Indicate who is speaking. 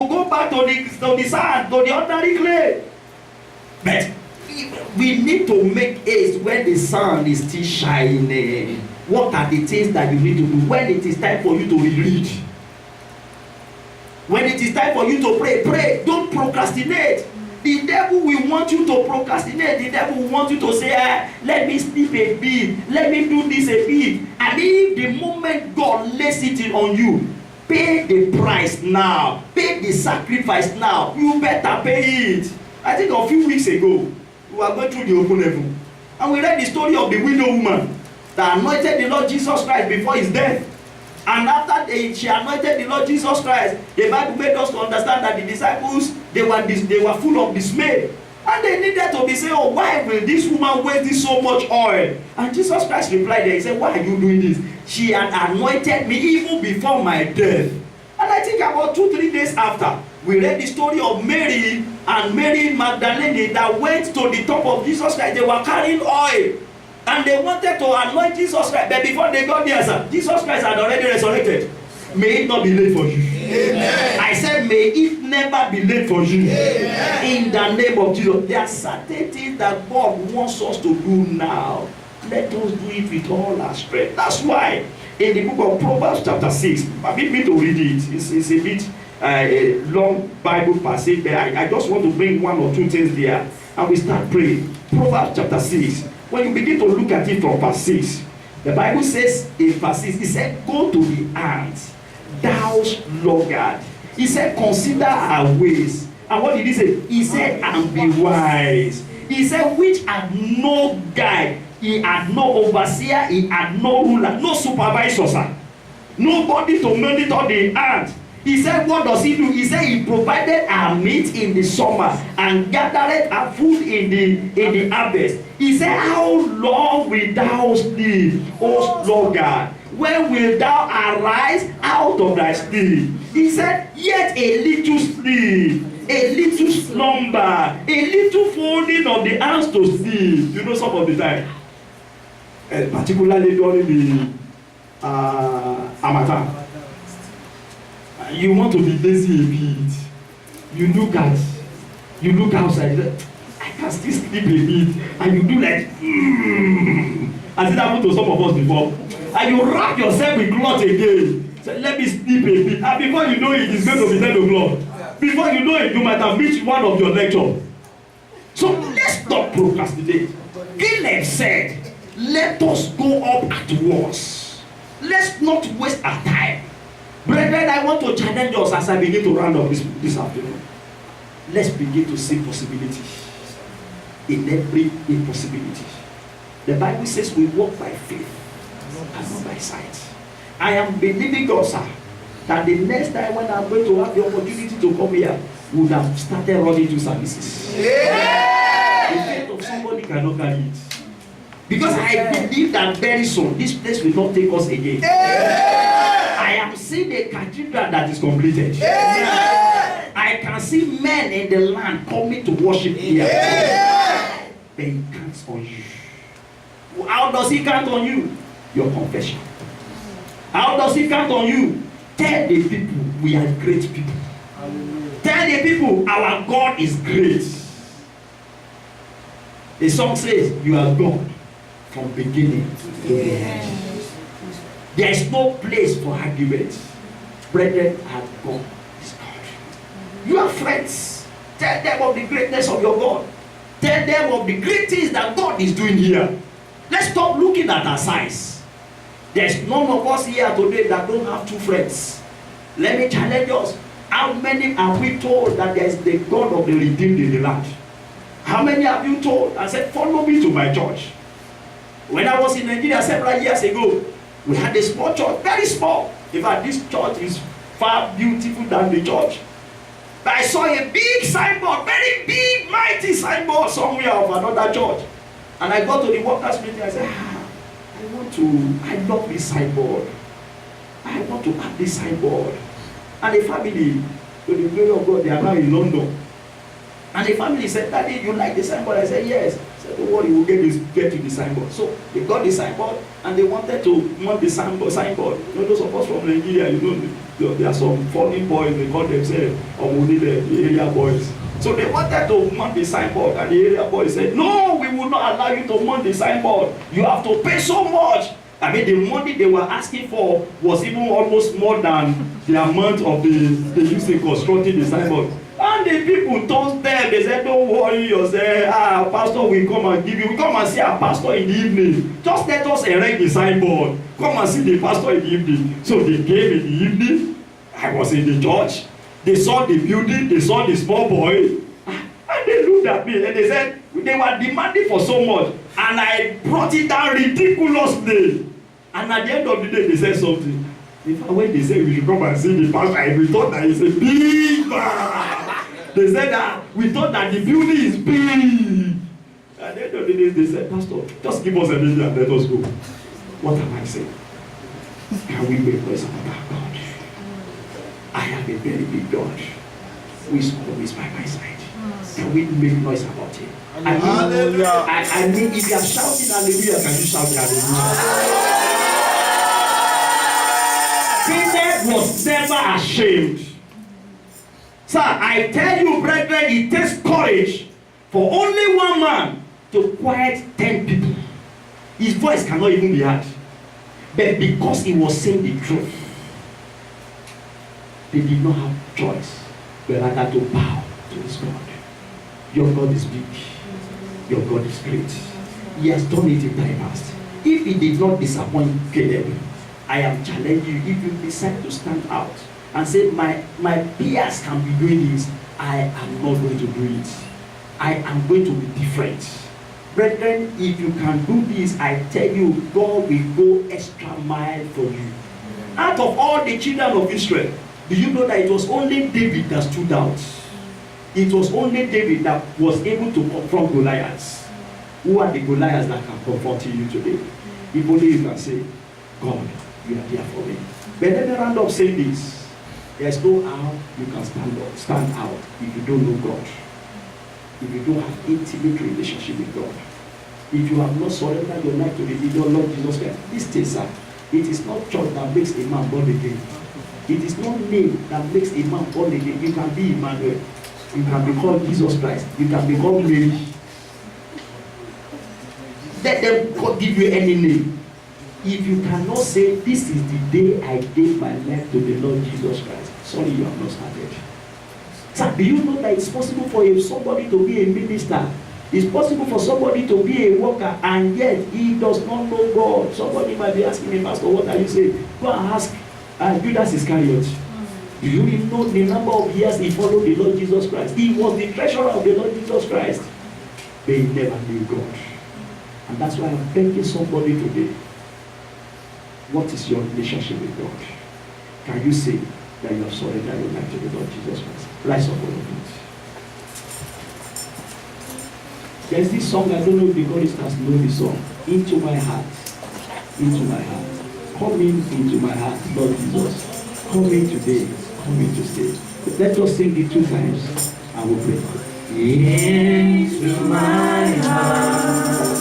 Speaker 1: go back to the sand, to the ordinary clay. But we need to make haste when the sun is still shining. What are the things that you need to do when it is time for you to read? When it is time for you to pray, pray. Don't procrastinate. The devil will want you to procrastinate. The devil will want you to say, let me sleep a bit. Let me do this a bit. And if the moment God lays it on you, pay the price now. Pay the sacrifice now. You better pay it. I think a few weeks ago, we were going through the open heaven. And we read the story of the widow woman that anointed the Lord Jesus Christ before his death. And after she anointed the Lord Jesus Christ, the Bible made us to understand that the disciples, they were full of dismay. And they needed to be saying, oh, why will this woman waste this so much oil? And Jesus Christ replied there, he said, why are you doing this? She had anointed me even before my death. And I think about 2-3 days after, we read the story of Mary and Mary Magdalene that went to the top of Jesus Christ. They were carrying oil. And they wanted to anoint Jesus Christ. But before they got there, sir, Jesus Christ had already resurrected. May it not be late for you. Amen. I said, may it never be late for you. Amen. In the name of Jesus. There are certain things that God wants us to do now. Let us do it with all our strength. That's why in the book of Proverbs chapter 6, permit me to read it. It's a bit a long Bible passage, but I just want to bring 1 or 2 things there. And we start praying. Proverbs chapter 6. When you begin to look at it from verse 6, the Bible says in verse 6, it said, go to the ant, thou sluggard. He said, consider our ways. And what did he say? He said, and be wise. He said, which had no guide, he had no overseer, he had no ruler, no supervisor, sir. Nobody to monitor the ant. He said, what does he do? He said, he provided our meat in the summer and gathered our food in the harvest. He said, how long wilt thou sleep, O sluggard? When wilt thou arise out of thy sleep? He said, yet a little sleep, a little slumber, a little folding of the hands to sleep. You know, some of the time, particularly during the Harmattan, you want to be lazy a bit. You look outside, I can still sleep a bit, and you do like, as it happened to some of us before, and you wrap yourself with cloth again. Say, let me sleep a bit, and before you know it, it's going to be 10 o'clock. Before you know it, you might have missed one of your lectures. So let's not procrastinate. Caleb said, let us go up at once. Let's not waste our time. Brethren, I want to challenge us as I begin to round up this afternoon. Let's begin to see possibility in every impossibility. The Bible says we walk by faith and not by sight. I am believing God, sir, that the next time when I'm going to have the opportunity to come here, we would have started running to services. Yeah. The faith of somebody cannot carry it. Because I believe that very soon this place will not take us again. Yeah. I am seeing a cathedral that is completed. Yeah. I can see men in the land coming to worship here. Yeah. But he counts on you. How does he count on you? Your confession. How does he count on you? Tell the people we are great people. Hallelujah. Tell the people our God is great. The song says you are God from beginning to the end. There is no place for argument. Brethren, our God is God. You are friends. Tell them of the greatness of your God. Tell them of the great things that God is doing here. Let's stop looking at our size. There's none of us here today that don't have 2 friends. Let me challenge us. How many are we told that there is the God of the redeemed in the land? How many have you told and said, follow me to my church? When I was in Nigeria several years ago, we had a small church, very small. In fact, this church is far beautiful than the church. But I saw a big signboard, very big, mighty signboard somewhere of another church. And I got to the workers' meeting. I said, I love this signboard. I want to have this signboard. And the family, to the glory of God, they are now in London. And the family said, Daddy, you like the signboard? I said, yes. I said, don't worry, we'll get to the signboard. So they got the signboard and they wanted to want the signboard. You know, those of us from Nigeria, you know, There are some funny boys, they call themselves Omunile, the area boys. So they wanted to mount the signboard, and the area boy said, no, we will not allow you to mount the signboard. You have to pay so much. I mean, the money they were asking for was even almost more than the amount of they used in constructing the signboard. And the people told them, they said, don't worry yourself, pastor will come and give you, come and see our pastor in the evening. Just let us erect the signboard. Come and see the pastor in the evening. So they came in the evening. I was in the church. They saw the building, they saw the small boy, and they looked at me and they said, they were demanding for so much. And I brought it down ridiculously. And at the end of the day, they said something. When they said we should come and see the pastor, we thought that it's a big man. They said that we thought that the building is big. At the end of the day, they said, Pastor, just give us a minute and let us go. What am I saying? Can we make noise about our God? I have a very big God who is always by my side. Can we make noise about him? I mean, if you are shouting hallelujah, can you shout hallelujah? David was never ashamed. Sir, I tell you, brethren, it takes courage for only one man to quiet 10 people. His voice cannot even be heard. But because he was saying the truth, they did not have choice, but rather to bow to his God. Your God is big. Your God is great. He has done it in time past. If he did not disappoint Caleb, I am challenging you, if you decide to stand out and say, my peers can be doing this, I am not going to do it. I am going to be different. Brethren, if you can do this, I tell you, God will go extra mile for you. Out of all the children of Israel, do you know that it was only David that stood out? It was only David that was able to confront Goliaths. Who are the Goliaths that can confront you today? If only you can say, God, you are there for me. But let me round up saying this. There's no how you can stand out if you don't know God. If you don't have intimate relationship with God. If you have not surrendered your life to the Lord Jesus Christ. This thing, sir, it is not church that makes a man born again. It is not name that makes a man born again. You can be Emmanuel. You can be called Jesus Christ. You can be called Mary. Let them give you any name. If you cannot say, this is the day I gave my life to the Lord Jesus Christ, sorry, you have not started. Sir, do you know that it's possible for somebody to be a minister? It's possible for somebody to be a worker, and yet he does not know God. Somebody might be asking me, Pastor, what are you saying? Go and ask Judas Iscariot. Do you even know the number of years he followed the Lord Jesus Christ? He was the treasurer of the Lord Jesus Christ. But he never knew God. And that's why I'm begging somebody today. What is your relationship with God? Can you say that you have surrendered your life to the Lord Jesus Christ? Rise up all of it. There's this song, I don't know if the choristers know the song. Into my heart. Into my heart. Come into my heart, Lord Jesus. Come in today. Come in to stay. Let us sing it 2 times and we'll pray. Into my heart.